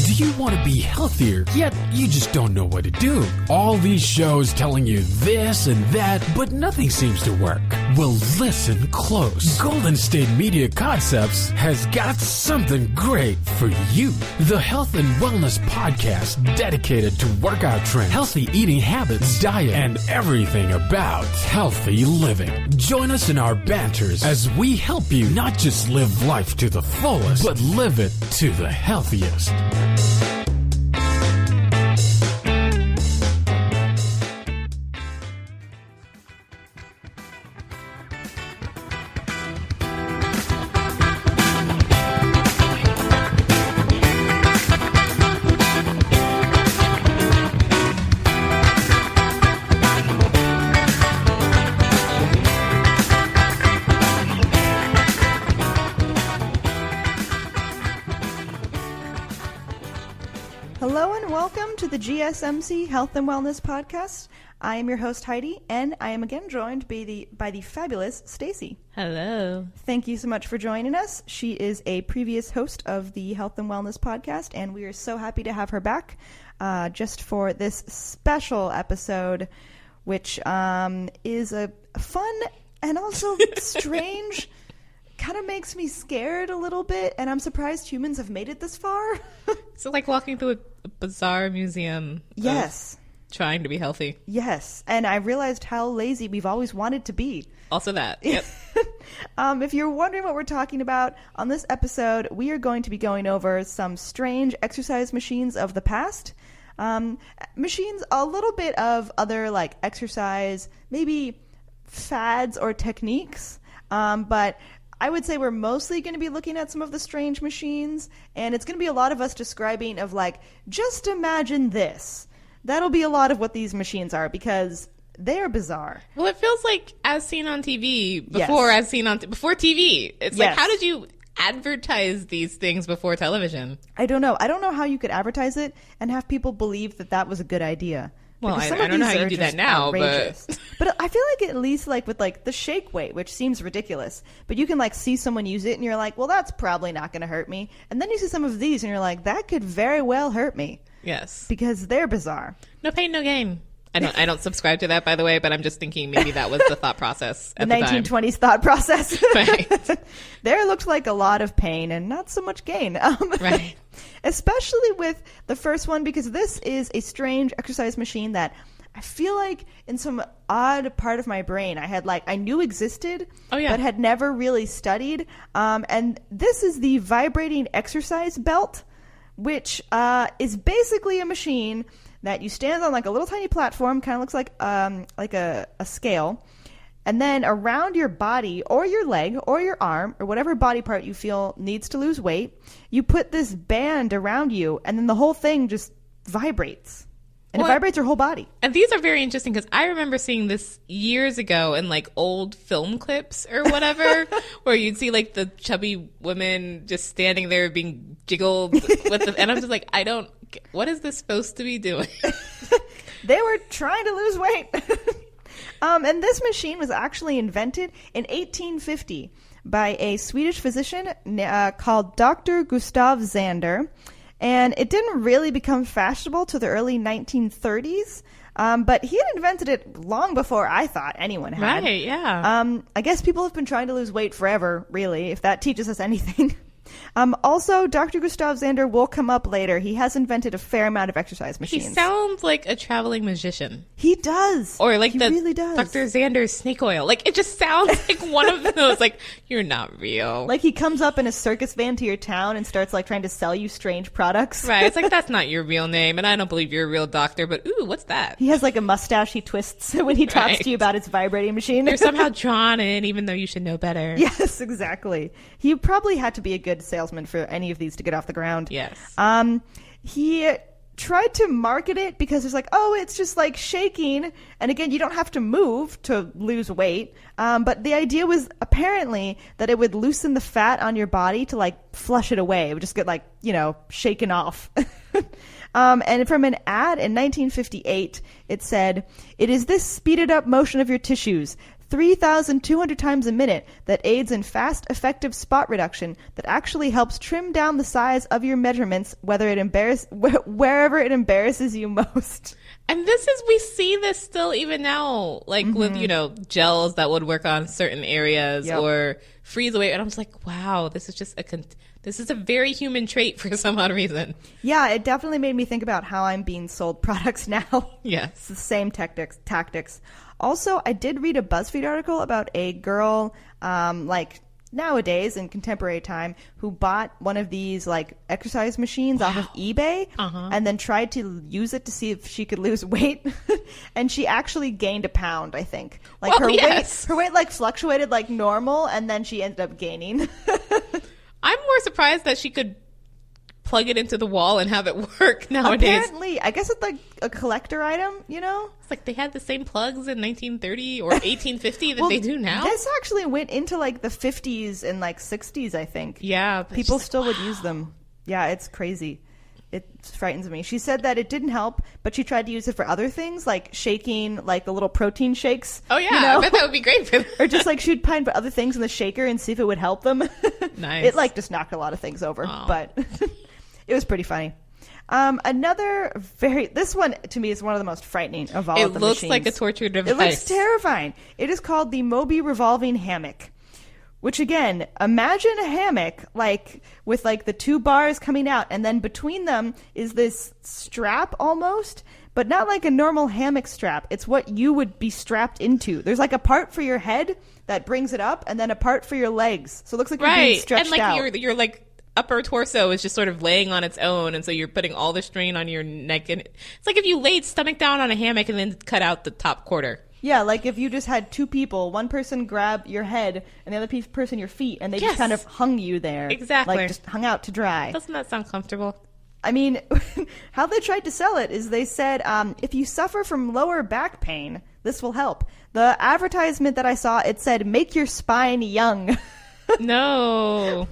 Do you want to be healthier, yet you just don't know what to do? All these shows telling you this and that, but nothing seems to work. Well, listen close. Golden State Media Concepts has got something great for you. The Health and Wellness Podcast dedicated to workout trends, healthy eating habits, diet, and everything about healthy living. Join us in our banters as we help you not just live life to the fullest, but live it to the healthiest. Hello and welcome to the GSMC Health and Wellness Podcast. I am your host Heidi, and I am again joined by the fabulous Staci. Hello. Thank you so much for joining us. She is a previous host of the Health and Wellness Podcast, and we are so happy to have her back just for this special episode, which is a fun and also strange. Kind of makes me scared a little bit, and I'm surprised humans have made it this far. So like walking through a bizarre museum. Yes. Trying to be healthy. Yes, and I realized how lazy we've always wanted to be. Also that. Yep. If you're wondering what we're talking about, on this episode, we are going to be going over some strange exercise machines of the past. Machines, a little bit of other like exercise, maybe fads or techniques, but I would say we're mostly going to be looking at some of the strange machines, and it's going to be a lot of us describing of like, just imagine this. That'll be a lot of what these machines are, because they are bizarre. Well, it feels like as seen on TV before before TV. It's like, how did you advertise these things before television? I don't know. I don't know how you could advertise it and have people believe that that was a good idea. Well, I don't know how you do that now, but I feel like at least like with like the shake weight, which seems ridiculous, but you can like see someone use it and you're like, well, that's probably not going to hurt me. And then you see some of these and you're like, that could very well hurt me. Yes. Because they're bizarre. No pain, no gain. I don't subscribe to that, by the way, but I'm just thinking maybe that was the thought process at the 1920s thought process. Right. There looked like a lot of pain and not so much gain. Right. Especially with the first one, because this is a strange exercise machine that I feel like in some odd part of my brain I knew existed, but had never really studied. And this is the vibrating exercise belt, which is basically a machine that you stand on like a little tiny platform, kind of looks like a scale. And then around your body or your leg or your arm or whatever body part you feel needs to lose weight, you put this band around you, and then the whole thing just vibrates. And it vibrates your whole body. And these are very interesting because I remember seeing this years ago in like old film clips or whatever, where you'd see like the chubby women just standing there being jiggled with and I'm just like, what is this supposed to be doing? They were trying to lose weight. And this machine was actually invented in 1850 by a Swedish physician called Dr. Gustav Zander. And it didn't really become fashionable to the early 1930s, but he had invented it long before I thought anyone had. Right, yeah. I guess people have been trying to lose weight forever, really, if that teaches us anything. Also, Dr. Gustav Zander will come up later. He has invented a fair amount of exercise machines. He sounds like a traveling magician. He does. Or like he really does. Dr. Zander's snake oil. Like, it just sounds like one of those, like, you're not real. Like he comes up in a circus van to your town and starts like trying to sell you strange products. Right. It's like, that's not your real name, and I don't believe you're a real doctor, but ooh, what's that? He has like a mustache he twists when he talks to you about his vibrating machine. You're somehow drawn in, even though you should know better. Yes, exactly. He probably had to be a good salesman for any of these to get off the ground. Yes. He tried to market it because it's like, oh, it's just like shaking. And again, you don't have to move to lose weight. But the idea was apparently that it would loosen the fat on your body to like flush it away. It would just get like, shaken off. And from an ad in 1958, it said, "It is this speeded up motion of your tissues, 3,200 times a minute that aids in fast, effective spot reduction that actually helps trim down the size of your measurements wherever it embarrasses you most. And we see this still even now, like with, gels that would work on certain areas or freeze away. And I'm just like, wow, this is just this is a very human trait for some odd reason. Yeah, it definitely made me think about how I'm being sold products now. Yes. It's the same tactics. Also, I did read a BuzzFeed article about a girl, nowadays in contemporary time, who bought one of these exercise machines off of eBay and then tried to use it to see if she could lose weight. And she actually gained a pound, I think. Her weight fluctuated like normal, and then she ended up gaining. I'm more surprised that she could plug it into the wall and have it work nowadays. Apparently, I guess it's like a collector item, It's like they had the same plugs in 1930 or 1850 that they do now. This actually went into the 50s and 60s, I think. Yeah. People still would use them. Yeah, it's crazy. It frightens me. She said that it didn't help, but she tried to use it for other things, like shaking, the little protein shakes. Oh, yeah. I bet that would be great for them. Or just she'd pine for other things in the shaker and see if it would help them. Nice. It just knocked a lot of things over, but it was pretty funny. This one to me is one of the most frightening of all of the machines. It looks like a torture device. It looks terrifying. It is called the Moby revolving hammock. Which, again, imagine a hammock, with, the two bars coming out, and then between them is this strap almost, but not like a normal hammock strap. It's what you would be strapped into. There's, a part for your head that brings it up, and then a part for your legs. So it looks like you're being stretched out. And, your upper torso is just sort of laying on its own, and so you're putting all the strain on your neck. And it's like if you laid stomach down on a hammock and then cut out the top quarter. Yeah, if you just had two people, one person grabbed your head and the other person your feet, and they just kind of hung you there. Exactly. Just hung out to dry. Doesn't that sound comfortable? I mean, how they tried to sell it is they said, if you suffer from lower back pain, this will help. The advertisement that I saw, it said, make your spine young. No.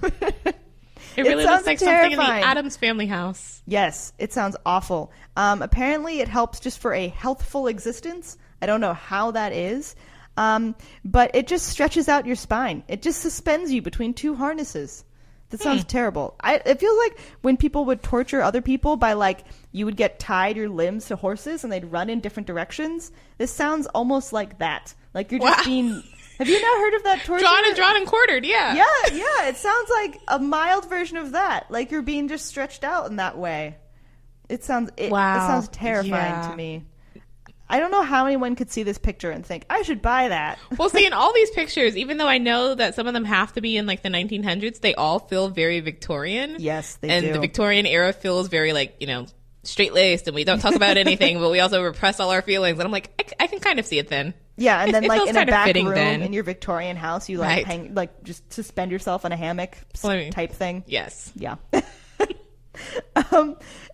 It really looks like terrifying. Something in the Addams Family house. Yes, it sounds awful. Apparently, it helps just for a healthful existence. I don't know how that is, but it just stretches out your spine. It just suspends you between two harnesses. That sounds terrible. It feels like when people would torture other people by you would get tied your limbs to horses and they'd run in different directions. This sounds almost like that. You're just being... Have you not heard of that torture? Drawn and quartered, yeah. Yeah. It sounds like a mild version of that. You're being just stretched out in that way. It sounds terrifying to me. I don't know how anyone could see this picture and think, I should buy that. Well, see, in all these pictures, even though I know that some of them have to be in the 1900s, they all feel very Victorian. Yes, they do. And the Victorian era feels very straight-laced, and we don't talk about anything, but we also repress all our feelings. And I'm like, I can kind of see it then. Yeah, and then in a back room then. in your Victorian house, you hang, just suspend yourself on a hammock type thing. Yes. Yeah.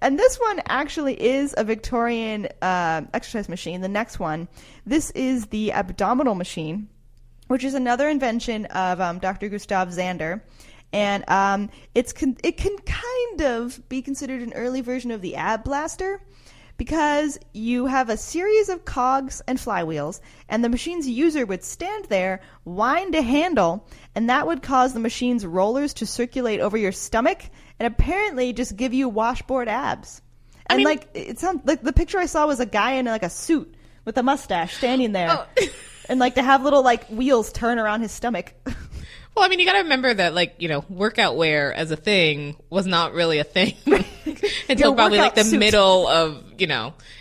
And this one actually is a Victorian exercise machine. The next one, this is the abdominal machine, which is another invention of Dr. Gustav Zander. And it can kind of be considered an early version of the ab blaster, because you have a series of cogs and flywheels, and the machine's user would stand there, wind a handle, and that would cause the machine's rollers to circulate over your stomach and apparently just give you washboard abs. And it sounds like the picture I saw was a guy in a suit with a mustache standing there. Oh. And to have little wheels turn around his stomach. Well, I mean, you got to remember that, workout wear as a thing was not really a thing until probably the suit. Middle of,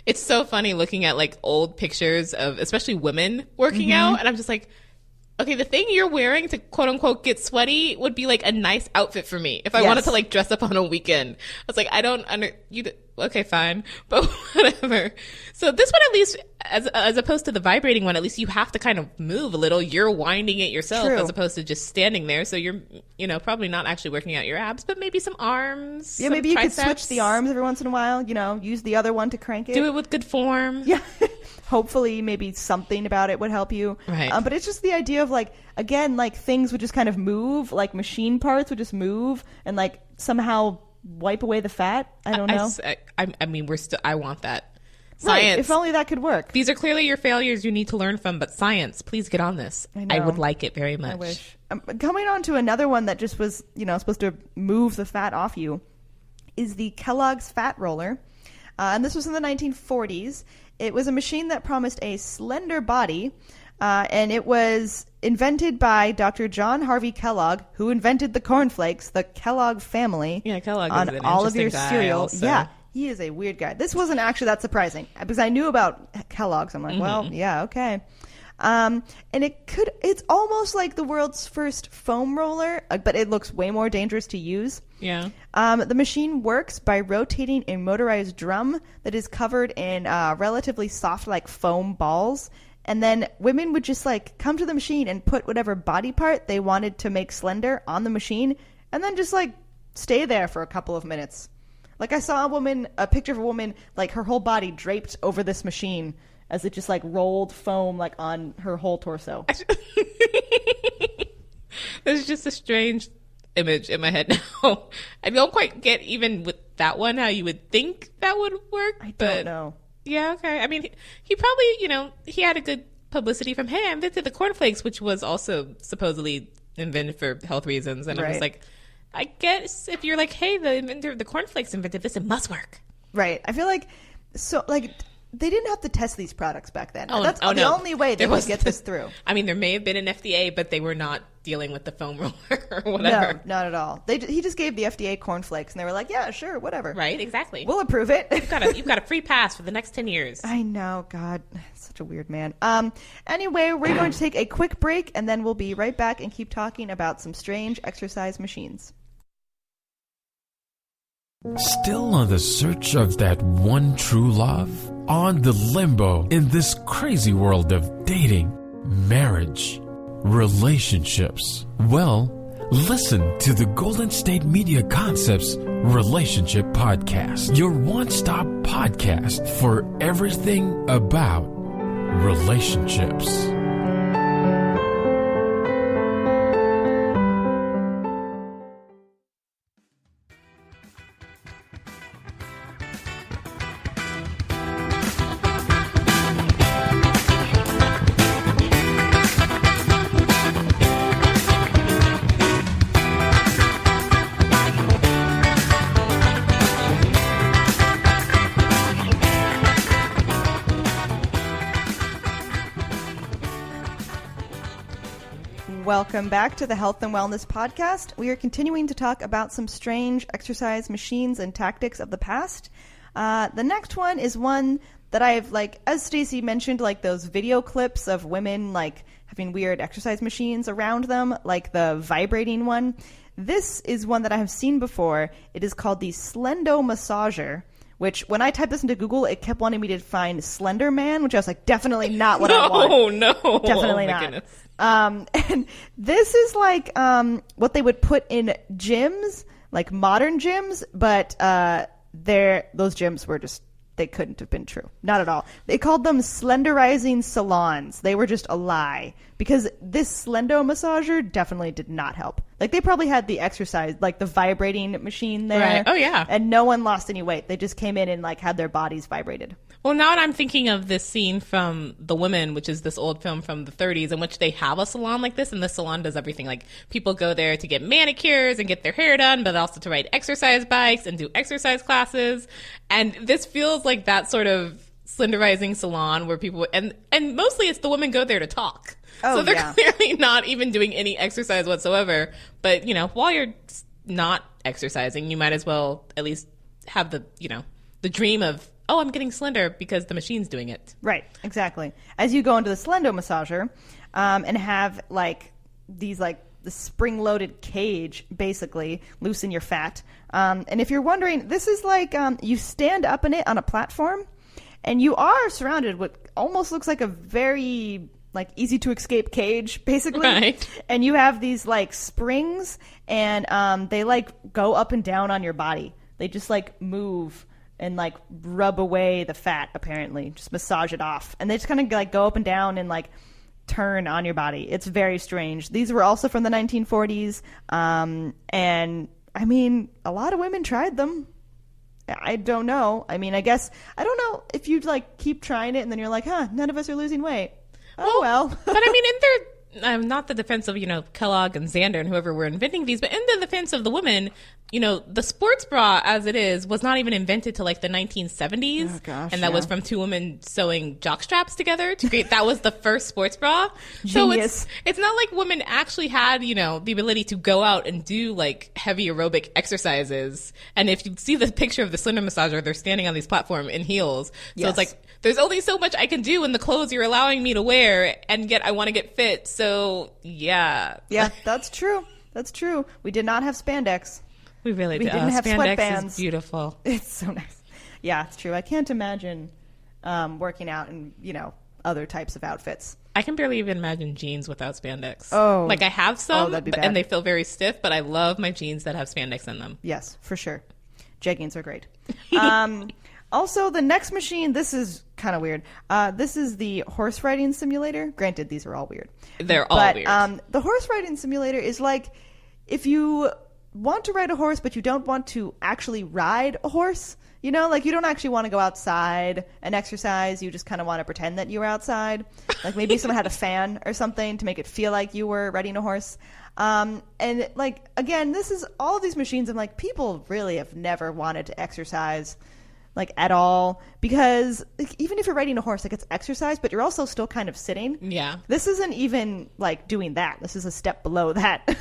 it's so funny looking at old pictures of especially women working out. And I'm just like, okay, the thing you're wearing to quote unquote get sweaty would be a nice outfit for me if I wanted to dress up on a weekend. I was like, I don't okay, fine, but whatever. So this one, at least, as opposed to the vibrating one, at least you have to kind of move a little. You're winding it yourself. True. As opposed to just standing there. So you're, probably not actually working out your abs, but maybe some arms. Yeah, maybe you could switch the arms every once in a while. Use the other one to crank it. Do it with good form. Yeah. Hopefully, maybe something about it would help you. Right. But it's just the idea of again, things would just kind of move, machine parts would just move and somehow wipe away the fat. I don't know. I mean, I want that. Science. Right, if only that could work. These are clearly your failures you need to learn from, but science, please get on this. I would like it very much. I wish. Coming on to another one that just was, supposed to move the fat off you is the Kellogg's Fat Roller. And this was in the 1940s. It was a machine that promised a slender body, and it was invented by Dr. John Harvey Kellogg, who invented the cornflakes, the Kellogg family. Yeah, Kellogg on is an all of your interesting guy cereal. also. Yeah, he is a weird guy. This wasn't actually that surprising because I knew about Kellogg's. I'm like, well, yeah, okay. And it's almost like the world's first foam roller, but it looks way more dangerous to use. Yeah. The machine works by rotating a motorized drum that is covered in relatively soft, like foam balls. And then women would just like come to the machine and put whatever body part they wanted to make slender on the machine and then just like stay there for a couple of minutes. Like I saw a picture of a woman, like her whole body draped over this machine as it just like rolled foam like on her whole torso. There's just a strange image in my head now. I don't quite get even with that one how you would think that would work. I don't know. Yeah, okay. I mean, he probably, he had a good publicity from, hey, I invented the cornflakes, which was also supposedly invented for health reasons. And I was like, I guess if you're like, hey, the inventor of the cornflakes invented this, it must work. Right. I feel like, they didn't have to test these products back then. That's the no. only way they would get this through. I mean, there may have been an FDA, but they were not dealing with the foam roller or whatever. No, not at all. He just gave the FDA cornflakes, and they were like, yeah, sure, whatever. Right, exactly. We'll approve it. You've got a free pass for the next 10 years. I know, God, such a weird man. Anyway, we're going to take a quick break, and then we'll be right back and keep talking about some strange exercise machines. Still on the search of that one true love? On the limbo in this crazy world of dating, marriage, relationships? Well, listen to the Golden State Media Concepts Relationship Podcast, your one-stop podcast for everything about relationships. Welcome back to the Health and Wellness Podcast. We are continuing to talk about some strange exercise machines and tactics of the past. The next one is one that I've, as Staci mentioned, those video clips of women, having weird exercise machines around them, like the vibrating one. This is one that I have seen before. It is called the Slendo Massager, which when I typed this into Google, it kept wanting me to find Slender Man, which I was like, definitely not what I want. No. Definitely not. Goodness. And this is what they would put in gyms, like modern gyms, but those gyms were just, they couldn't have been true. Not at all. They called them slenderizing salons. They were just a lie because this Slendo massager definitely did not help. They probably had the exercise, the vibrating machine there. Right. Oh, yeah. And no one lost any weight. They just came in and had their bodies vibrated. Well, now I'm thinking of this scene from The Women, which is this old film from the 30s, in which they have a salon like this, and the salon does everything. People go there to get manicures and get their hair done, but also to ride exercise bikes and do exercise classes. And this feels like that sort of slenderizing salon where people, and mostly it's the women go there to talk. Oh, so they're clearly not even doing any exercise whatsoever. But, while you're not exercising, you might as well at least have the dream of, oh, I'm getting slender because the machine's doing it. Right, exactly. As you go into the Slendo massager and have these the spring-loaded cage, basically, loosen your fat. And if you're wondering, this is you stand up in it on a platform and you are surrounded with almost looks like a very easy to escape cage, basically. Right. And you have these springs and they go up and down on your body. They just move and rub away the fat, apparently, just massage it off, and they just kind of go up and down and turn on your body. It's very strange. These were also from the 1940s, and I mean, a lot of women tried them. I don't know. I mean, I guess, I don't know if you'd like keep trying it and then you're like, none of us are losing weight. Oh, well. But I mean, in their, not the defense of, Kellogg and Xander and whoever were inventing these, but in the defense of the women, the sports bra as it is was not even invented till like the 1970s. Oh, gosh, and that was from two women sewing jock straps together to create, that was the first sports bra. Genius. So it's not like women actually had, the ability to go out and do like heavy aerobic exercises. And if you see the picture of the Slender Massager, they're standing on these platforms in heels. So it's like, there's only so much I can do in the clothes you're allowing me to wear, and yet I want to get fit. So, yeah. Yeah, that's true. That's true. We did not have spandex. We really didn't have spandex sweatbands. Is beautiful. It's so nice. Yeah, it's true. I can't imagine working out in, other types of outfits. I can barely even imagine jeans without spandex. Oh. Like I have some, that'd be bad. and they feel very stiff, but I love my jeans that have spandex in them. Yes, for sure. Jeggings are great. Also, the next machine, this is kind of weird. This is the horse riding simulator. Granted, these are all weird. They're all weird. The horse riding simulator is like if you want to ride a horse, but you don't want to actually ride a horse. Like you don't actually want to go outside and exercise. You just kind of want to pretend that you were outside. Like maybe someone had a fan or something to make it feel like you were riding a horse. And like, again, this is all of these machines. I'm like, people really have never wanted to exercise like at all, because like, even if you're riding a horse, like it's exercise, but you're also still kind of sitting. Yeah. This isn't even like doing that. This is a step below that.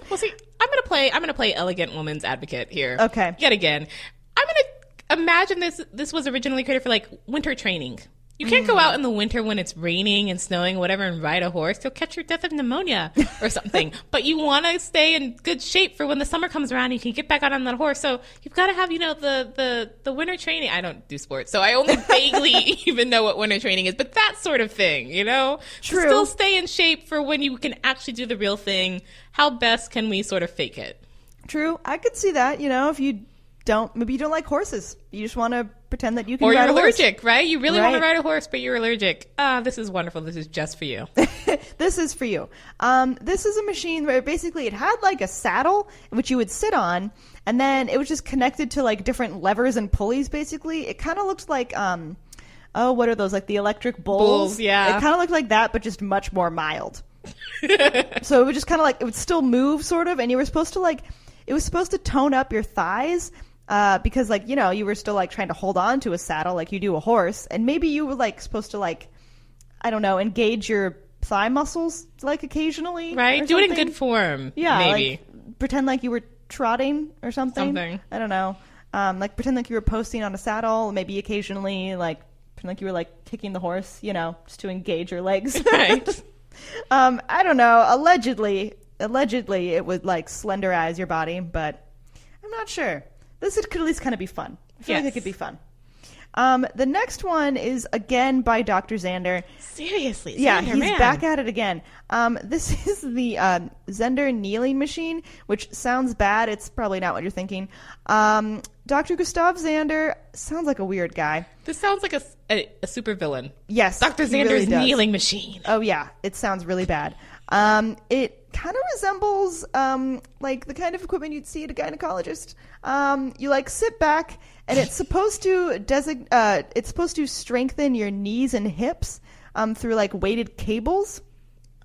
Well, see, I'm gonna play elegant woman's advocate here. Okay. Yet again, I'm gonna imagine this was originally created for like winter training. You can't go out in the winter when it's raining and snowing, whatever, and ride a horse. You'll catch your death of pneumonia or something. But you want to stay in good shape for when the summer comes around and you can get back out on that horse. So you've got to have, the winter training. I don't do sports, so I only vaguely even know what winter training is. But that sort of thing, True. To still stay in shape for when you can actually do the real thing. How best can we sort of fake it? True. I could see that, if maybe you don't like horses. You just want to pretend that you can ride a horse. Or you're allergic, right? You really want to ride a horse, but you're allergic. This is wonderful. This is just for you. This is for you. This is a machine where basically it had like a saddle, which you would sit on, and then it was just connected to like different levers and pulleys, basically. It kind of looked like, what are those? Like the electric bulls? Yeah. It kind of looked like that, but just much more mild. So it would just kind of like, it would still move sort of, and you were supposed to it was supposed to tone up your thighs. Because like, you were still like trying to hold on to a saddle like you do a horse, and maybe you were like supposed to like, I don't know, engage your thigh muscles like occasionally. Right. Do it in good form. Yeah. Maybe. Like, pretend like you were trotting or something. I don't know. Like pretend like you were posting on a saddle, maybe occasionally like pretend like you were like kicking the horse, just to engage your legs. Right. I don't know. Allegedly it would like slenderize your body, but I'm not sure. This could at least kind of be fun. I feel like it could be fun. The next one is again by Dr. Xander. Seriously? Yeah, Xander, he's man. back at it again. This is the Xander kneeling machine, which sounds bad. It's probably not what you're thinking. Dr. Gustav Xander sounds like a weird guy. This sounds like a super villain. Yes, Dr. Xander's kneeling machine. Oh yeah, it sounds really bad. It kind of resembles like the kind of equipment you'd see at a gynecologist. You like sit back, and it's supposed to strengthen your knees and hips through like weighted cables.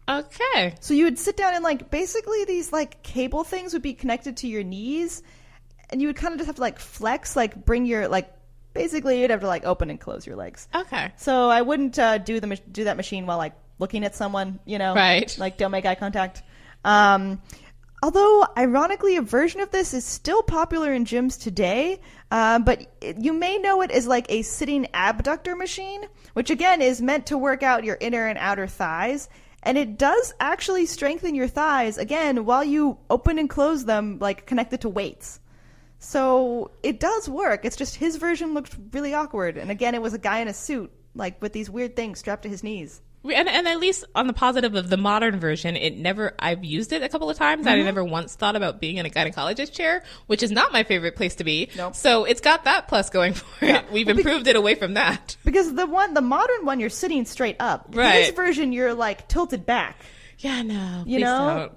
Okay. So you would sit down, and like basically these like cable things would be connected to your knees, and you would kind of just have to like flex, like bring your like basically you'd have to like open and close your legs. Okay. So I wouldn't do that machine while like looking at someone, right? Like don't make eye contact. Although ironically a version of this is still popular in gyms today, but you may know it as like a sitting abductor machine, which again is meant to work out your inner and outer thighs. And it does actually strengthen your thighs, again, while you open and close them, like connected to weights. So it does work. It's just his version looked really awkward. And again, it was a guy in a suit, like with these weird things strapped to his knees. And at least on the positive of the modern version, I've used it a couple of times. Mm-hmm. I never once thought about being in a gynecologist chair, which is not my favorite place to be. Nope. So it's got that plus going for it. We've improved it away from that. Because the modern one, you're sitting straight up. Right. His version, you're like tilted back. Yeah, no. You know?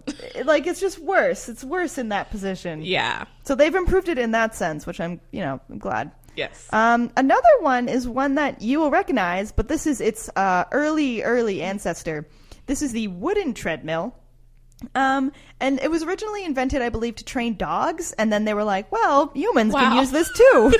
Like, it's just worse. It's worse in that position. Yeah. So they've improved it in that sense, which I'm glad. Yes. Another one is one that you will recognize, but this is its early ancestor. This is the wooden treadmill. And it was originally invented, I believe, to train dogs. And then they were like, well, humans can use this too.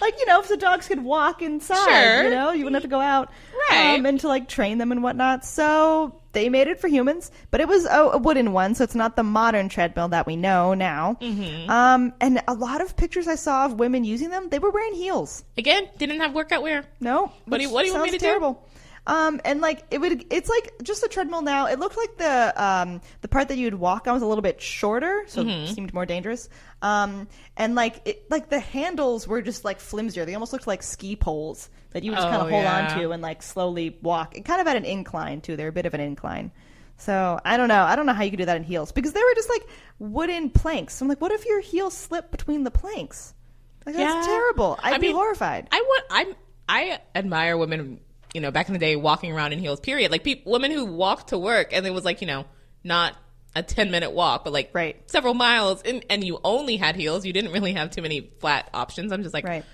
Like, if the dogs could walk inside, you wouldn't have to go out. Right. And to like train them and whatnot. So they made it for humans, but it was a wooden one. So it's not the modern treadmill that we know now. Mm-hmm. And a lot of pictures I saw of women using them, they were wearing heels. Again, didn't have workout wear. No. What do you want me to terrible. do? And like it's like just a treadmill now. It looked like the part that you'd walk on was a little bit shorter, so it seemed more dangerous. And like the handles were just like flimsier. They almost looked like ski poles that you would just kind of hold on to and like slowly walk. It kind of had an incline too. They're a bit of an incline. So I don't know how you could do that in heels because they were just like wooden planks. So I'm like, what if your heels slip between the planks? Like, that's terrible. I'd be horrified. I admire women, back in the day, walking around in heels, period. Like, women who walked to work, and it was, like, not a 10-minute walk, but, like, several miles, and you only had heels. You didn't really have too many flat options. I'm just like,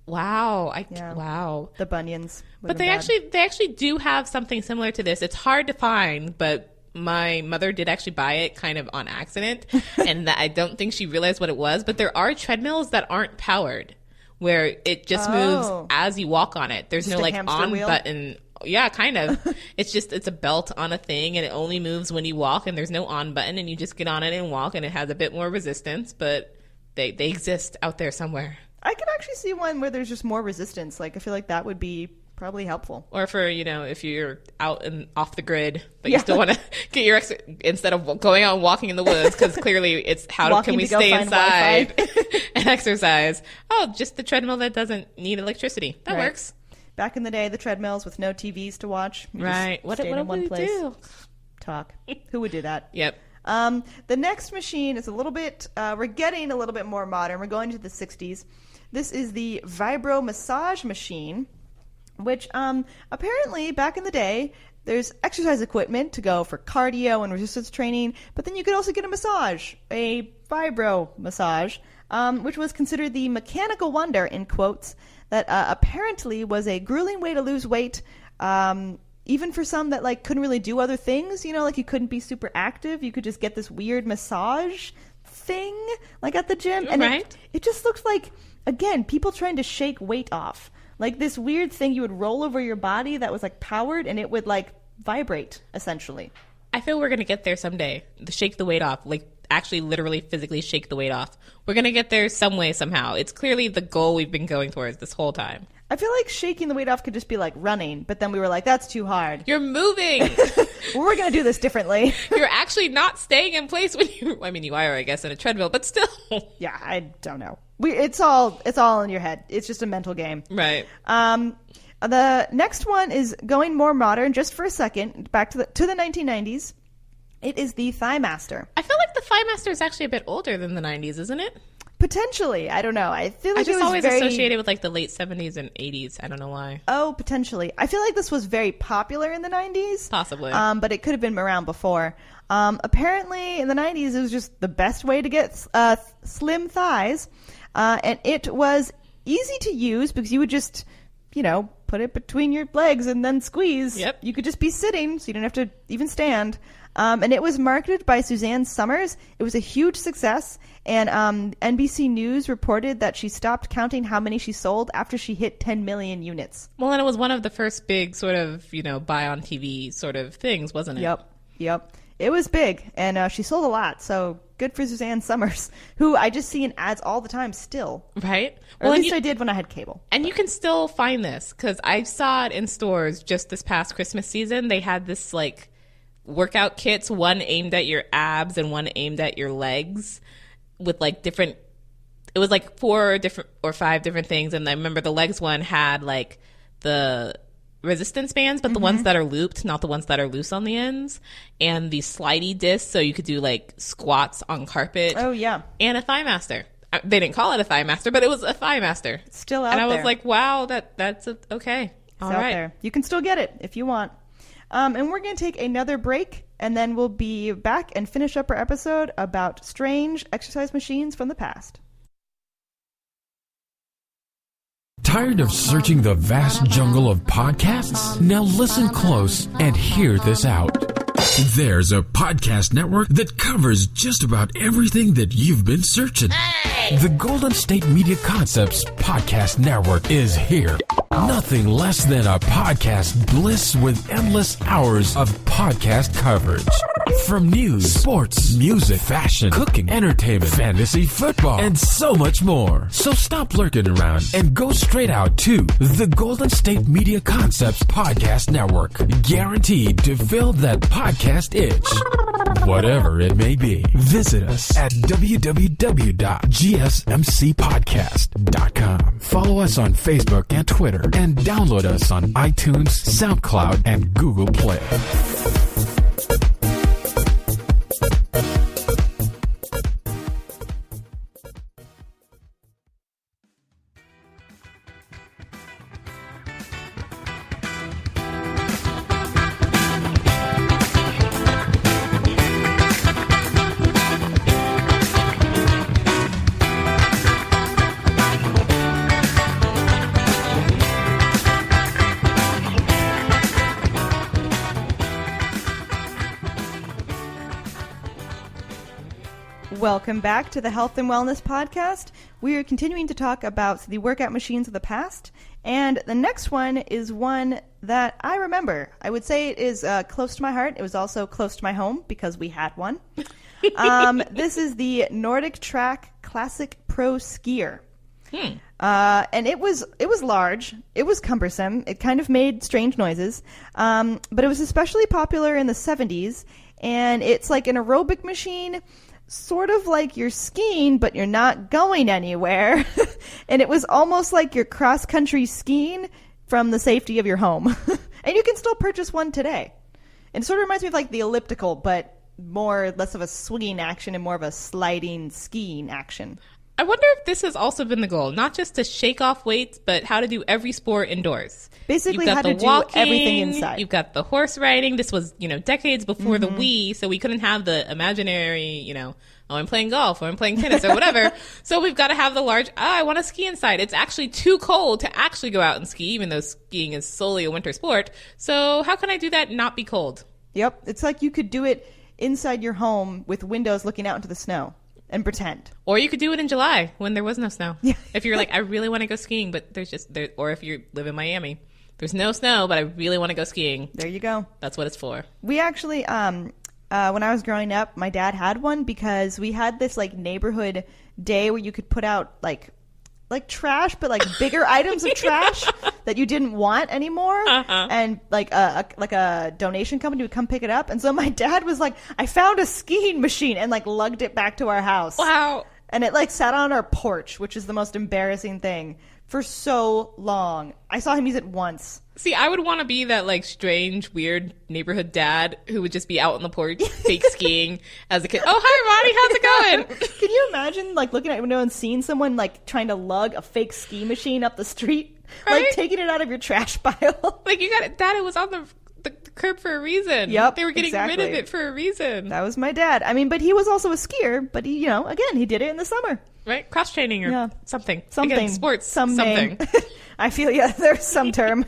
wow. Wow. The bunions. But they actually do have something similar to this. It's hard to find, but my mother did actually buy it kind of on accident, and I don't think she realized what it was. But there are treadmills that aren't powered, where it just moves as you walk on it. There's just no like on wheel button. Yeah, kind of. It's a belt on a thing, and it only moves when you walk, and there's no on button, and you just get on it and walk, and it has a bit more resistance, but they exist out there somewhere. I could actually see one where there's just more resistance. Like, I feel like that would be probably helpful. Or for, if you're out and off the grid, but you still want to get your instead of going out and walking in the woods, because clearly it's how can we stay inside and exercise? Oh, just the treadmill that doesn't need electricity. That works. Back in the day, the treadmills with no TVs to watch. Right. What in one place. Do? Talk. Who would do that? Yep. The next machine is a little bit, we're getting a little bit more modern. We're going to the 60s. This is the vibro massage machine, which apparently back in the day, there's exercise equipment to go for cardio and resistance training, but then you could also get a massage, a vibro massage, which was considered the mechanical wonder, in quotes, that apparently was a grueling way to lose weight, even for some that like couldn't really do other things, like you couldn't be super active. You could just get this weird massage thing like at the gym. And it just looked like, again, people trying to shake weight off. Like this weird thing you would roll over your body that was like powered and it would like vibrate essentially. I feel we're going to get there someday. Shake the weight off. Like actually literally physically shake the weight off. We're going to get there some way, somehow. It's clearly the goal we've been going towards this whole time. I feel like shaking the weight off could just be like running, but then we were like, that's too hard. You're moving. Well, we're going to do this differently. You're actually not staying in place when you are, I guess, in a treadmill, but still. Yeah, I don't know. It's all in your head. It's just a mental game. Right. The next one is going more modern just for a second, back to the 1990s. It is the Thighmaster. I feel like the Thighmaster is actually a bit older than the 90s, isn't it? Potentially. I don't know. I feel like it was always very associated with like the late 70s and 80s. I don't know why. Oh, potentially. I feel like this was very popular in the 90s. Possibly. But it could have been around before. Apparently, in the 90s, it was just the best way to get slim thighs. And it was easy to use because you would just, put it between your legs and then squeeze. Yep. You could just be sitting, so you didn't have to even stand. And it was marketed by Suzanne Summers. It was a huge success. And NBC News reported that she stopped counting how many she sold after she hit 10 million units. Well, and it was one of the first big sort of, buy on TV sort of things, wasn't it? Yep. It was big. And she sold a lot. So good for Suzanne Summers, who I just see in ads all the time still. Right? Or at least I did when I had cable. And you can still find this because I saw it in stores just this past Christmas season. They had this like workout kits, one aimed at your abs and one aimed at your legs with like different, it was like 4 different or 5 different things. And I remember the legs one had like the resistance bands, but the ones that are looped, not the ones that are loose on the ends, and the slidey discs so you could do like squats on carpet. Oh yeah. And a Thighmaster. They didn't call it a Thighmaster, but it was a Thighmaster. It's still out there. And I was like, wow, that's okay. It's out there. You can still get it if you want. And we're going to take another break, and then we'll be back and finish up our episode about strange exercise machines from the past. Tired of searching the vast jungle of podcasts? Now listen close and hear this out. There's a podcast network that covers just about everything that you've been searching. Hey! The Golden State Media Concepts Podcast Network is here. Nothing less than a podcast bliss with endless hours of podcast coverage. From news, sports, music, fashion, cooking, entertainment, fantasy, football, and so much more. So stop lurking around and go straight out to the Golden State Media Concepts Podcast Network. Guaranteed to fill that podcast itch. Whatever it may be. Visit us at www.gsmcpodcast.com. Follow us on Facebook and Twitter, and download us on iTunes, SoundCloud, and Google Play. Welcome back to the Health and Wellness Podcast. We are continuing to talk about the workout machines of the past, and the next one is one that I remember. I would say it is close to my heart. It was also close to my home because we had one. This is the Nordic Track Classic Pro Skier. And it was large. It was cumbersome. It kind of made strange noises. But it was especially popular in the 70s, and it's like an aerobic machine, sort of like you're skiing, but you're not going anywhere. And it was almost like you're cross-country skiing from the safety of your home. And you can still purchase one today. And it sort of reminds me of like the elliptical, but less of a swinging action and more of a sliding skiing action. I wonder if this has also been the goal, not just to shake off weights, but how to do every sport indoors. Basically, how to do everything inside. You've got the horse riding. This was, decades before the Wii, so we couldn't have the imaginary, I'm playing golf or I'm playing tennis or whatever. So we've got to have the large, I want to ski inside. It's actually too cold to actually go out and ski, even though skiing is solely a winter sport. So how can I do that and not be cold? Yep. It's like you could do it inside your home with windows looking out into the snow. And pretend. Or you could do it in July when there was no snow. Yeah. If you're like, I really want to go skiing, but or if you live in Miami, there's no snow, but I really want to go skiing. There you go. That's what it's for. We actually, when I was growing up, my dad had one because we had this like neighborhood day where you could put out like trash, but like bigger items of trash that you didn't want anymore. And like a donation company would come pick it up. And so my dad was like, I found a skiing machine, and like lugged it back to our house. Wow. And it like sat on our porch, which is the most embarrassing thing, for so long. I saw him use it once. See, I would want to be that like strange, weird neighborhood dad who would just be out on the porch fake skiing as a kid. Oh, hi, Ronnie, how's it going? Can you imagine like looking out a window and seeing someone like trying to lug a fake ski machine up the street? Right? Like taking it out of your trash pile. Like you got it, Dad, it was on the curb for a reason. Yep, they were getting rid of it for a reason. That was my dad. I mean, but he was also a skier, but he, again, he did it in the summer. Right? Cross-training or something. Something. Again, sports. Something. I feel there's some term.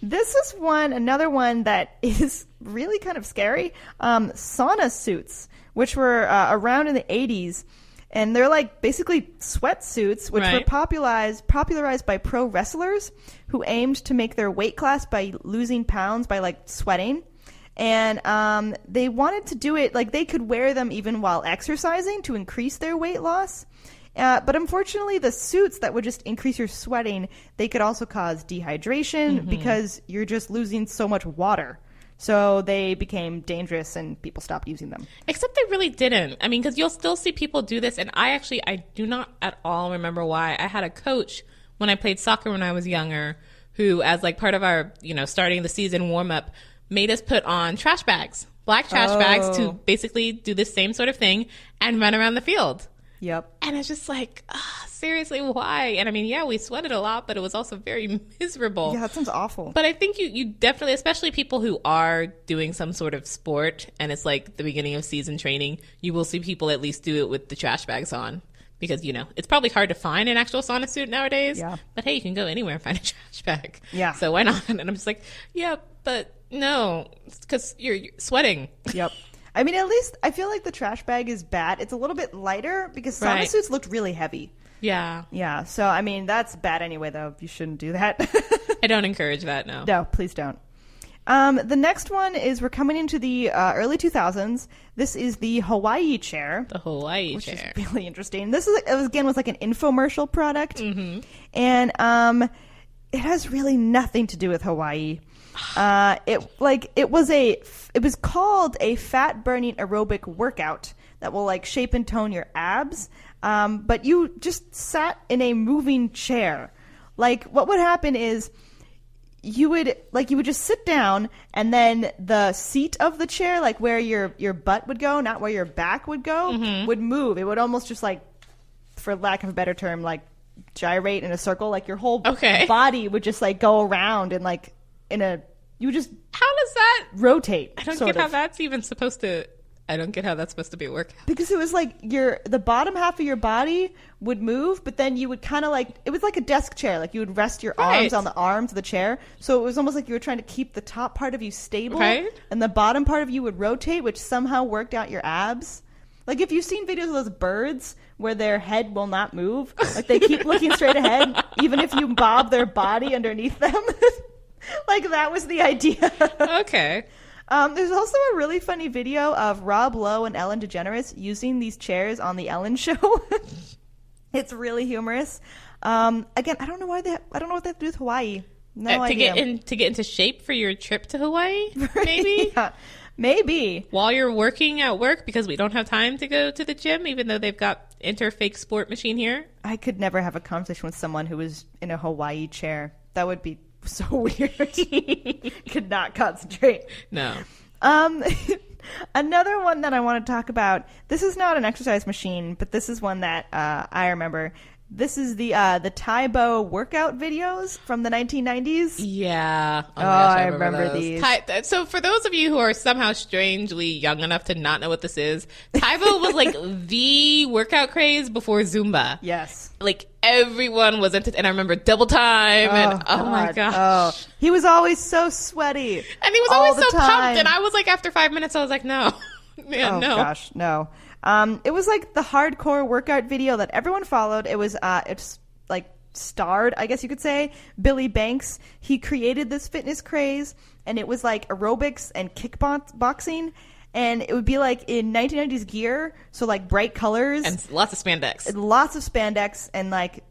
This is another one that is really kind of scary. Sauna suits, which were around in the 80s. And they're like basically sweatsuits, which were popularized by pro wrestlers who aimed to make their weight class by losing pounds by like sweating. And they wanted to do it like they could wear them even while exercising to increase their weight loss. But unfortunately, the suits that would just increase your sweating, they could also cause dehydration because you're just losing so much water. So they became dangerous and people stopped using them. Except they really didn't. I mean, because you'll still see people do this. And I do not at all remember why. I had a coach when I played soccer when I was younger who, as like part of our, starting the season warm up, made us put on black trash bags to basically do the same sort of thing and run around the field. Yep. And it's just like, seriously, why? And I mean, yeah, we sweated a lot, but it was also very miserable. Yeah, that sounds awful. But I think you definitely, especially people who are doing some sort of sport and it's like the beginning of season training, you will see people at least do it with the trash bags on. Because, it's probably hard to find an actual sauna suit nowadays. Yeah. But hey, you can go anywhere and find a trash bag. Yeah. So why not? And I'm just like, yeah, but no, because you're sweating. Yep. I mean, at least I feel like the trash bag is bad. It's a little bit lighter because sauna suits looked really heavy. Yeah. Yeah. So, I mean, that's bad anyway, though. You shouldn't do that. I don't encourage that, no. No, please don't. The next one is we're coming into the early 2000s. This is the Hawaii chair. The Hawaii which chair. Is really interesting. This is again was like an infomercial product, and it has really nothing to do with Hawaii. It was called a fat burning aerobic workout that will like shape and tone your abs. But you just sat in a moving chair. Like what would happen is you would just sit down and then the seat of the chair, like where your butt would go, not where your back would go, would move. It would almost just like, for lack of a better term, like gyrate in a circle. Like your whole body would just like go around and like you would just how does that rotate? I don't get how that's even supposed to. I don't get how that's supposed to be a workout. Because it was like the bottom half of your body would move, but then you would kind of like, it was like a desk chair. Like you would rest your arms on the arms of the chair. So it was almost like you were trying to keep the top part of you stable. Right. And the bottom part of you would rotate, which somehow worked out your abs. Like if you've seen videos of those birds where their head will not move, like they keep looking straight ahead, even if you bob their body underneath them. Like that was the idea. Okay. There's also a really funny video of Rob Lowe and Ellen DeGeneres using these chairs on the Ellen Show. It's really humorous. Again, I don't know what they have to do with Hawaii. No idea. To get into shape for your trip to Hawaii, maybe. Yeah, maybe while you're working at work because we don't have time to go to the gym, even though they've got Interfake Sport Machine here. I could never have a conversation with someone who was in a Hawaii chair. That would be so weird. Could not concentrate. No. Another one that I want to talk about. This is not an exercise machine, but this is one that I remember. This is the Taibo workout videos from the 1990s. Yeah. Oh gosh, I remember these. So for those of you who are somehow strangely young enough to not know what this is, Taibo was like the workout craze before Zumba. Yes. Like everyone was into, and I remember Double Time, and oh my gosh. Oh. He was always so sweaty. And he was always so pumped, and I was like, after 5 minutes, I was like, no. Yeah, no. Gosh, no. It was like the hardcore workout video that everyone followed. It was it's like starred, I guess you could say, Billy Banks. He created this fitness craze, and it was like aerobics and kickboxing, and it would be like in 1990s gear, so like bright colors and lots of spandex, and like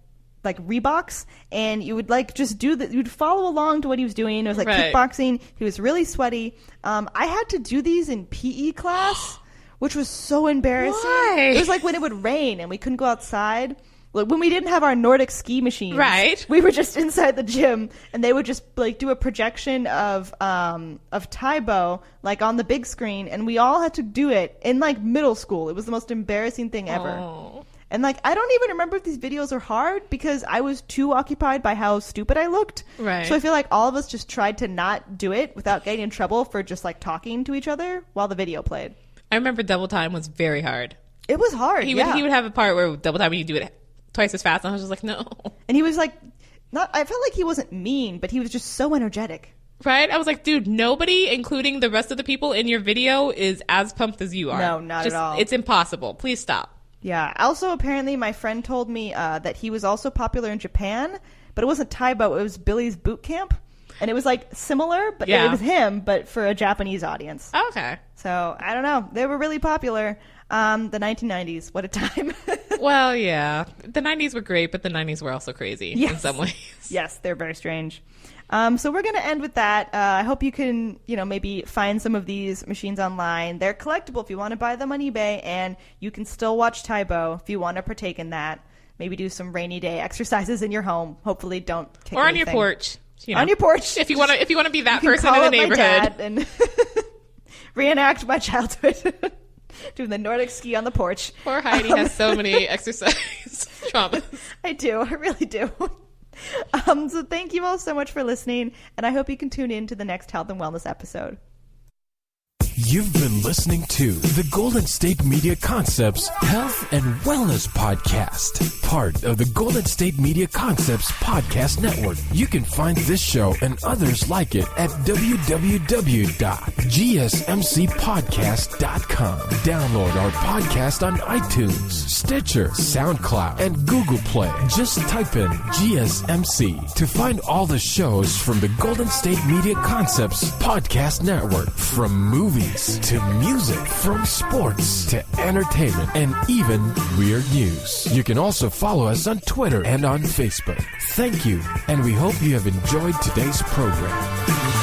Reeboks, and you would like just do that. You'd follow along to what he was doing. It was like kickboxing. He was really sweaty. I had to do these in PE class. Which was so embarrassing. Why? It was like when it would rain and we couldn't go outside. Like when we didn't have our Nordic ski machines. Right. We were just inside the gym and they would just like do a projection of Taibo like on the big screen, and we all had to do it in like middle school. It was the most embarrassing thing ever. Oh. And like I don't even remember if these videos are hard because I was too occupied by how stupid I looked. Right. So I feel like all of us just tried to not do it without getting in trouble for just like talking to each other while the video played. I remember Double Time was very hard. It was hard. He would have a part where Double Time you do it twice as fast, and I was just like, no. And he was like, I felt like he wasn't mean, but he was just so energetic. Right? I was like, dude, nobody, including the rest of the people in your video, is as pumped as you are. No, not at all. It's impossible. Please stop. Yeah. Also, apparently, my friend told me that he was also popular in Japan, but it wasn't Taibo. It was Billy's Boot Camp. And it was like similar, but it was him, but for a Japanese audience. Okay. So I don't know. They were really popular. The 1990s. What a time. Well, yeah. The 90s were great, but the 90s were also crazy in some ways. Yes, they're very strange. So we're going to end with that. I hope you can, maybe find some of these machines online. They're collectible if you want to buy them on eBay, and you can still watch Taibo if you want to partake in that. Maybe do some rainy day exercises in your home. Hopefully don't kick or on anything. your porch. On your porch. If you want to be that person in the neighborhood. And reenact my childhood. Doing the Nordic ski on the porch. Poor Heidi has so many exercise traumas. I do. I really do. So thank you all so much for listening, and I hope you can tune in to the next Health and Wellness episode. You've been listening to the Golden State Media Concepts Health and Wellness Podcast, part of the Golden State Media Concepts Podcast Network. You can find this show and others like it at www.gsmcpodcast.com. Download our podcast on iTunes, Stitcher, SoundCloud, and Google Play. Just type in GSMC to find all the shows from the Golden State Media Concepts Podcast Network, from movies to music, from sports to entertainment, and even weird news. You can also follow us on Twitter and on Facebook. Thank you, and we hope you have enjoyed today's program.